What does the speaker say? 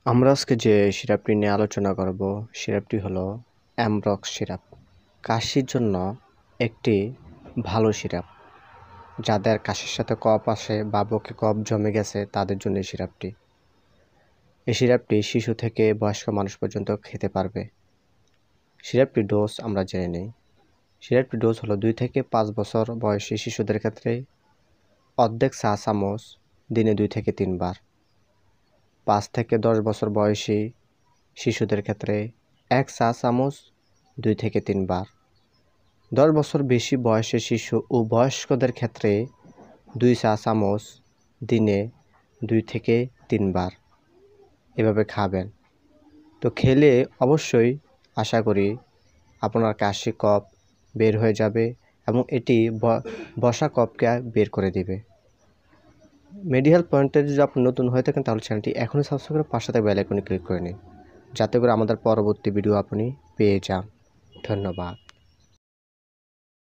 আমরা আজকে যে সিরাপটি নিয়ে আলোচনা করব সিরাপটি হলো অ্যামব্রক্স সিরাপ। কাশির জন্য একটি ভালো সিরাপ। যাদের কাশির সাথে কফ আসে বা বুকে কফ জমে গেছে তাদের জন্য এই সিরাপটি শিশু থেকে বয়স্ক মানুষ পর্যন্ত খেতে পারবে। সিরাপটির ডোজ আমরা জেনে নিই। সিরাপটির ডোজ হলো 2 থেকে 5 বছর বয়সী শিশুদের ক্ষেত্রে অর্ধেক চা চামচ দিনে 2 থেকে 3 বার। 5 থেকে 10 বছর বয়সী শিশুদের ক্ষেত্রে 1 চা চামচ 2 থেকে 3 বার। 10 বছর বেশি বয়সের শিশু ও বয়স্কদের ক্ষেত্রে 2 চা চামচ দিনে 2 থেকে 3 বার এভাবে খাবেন। তো খেলে অবশ্যই আশা করি আপনার কাশি কফ বের হয়ে যাবে এবং এটি বসা কফকে বের করে দিবে। মেডিহেলথ পয়েন্টে যদি আপনি নতুন হয়ে থাকেন তাহলে চ্যানেলটি এখনই সাবস্ক্রাইব করে পাশে থাকা বেল আইকনে ক্লিক করে নিন, যাতে করে আমাদের পরবর্তী ভিডিও আপনি পেয়ে যান। ধন্যবাদ।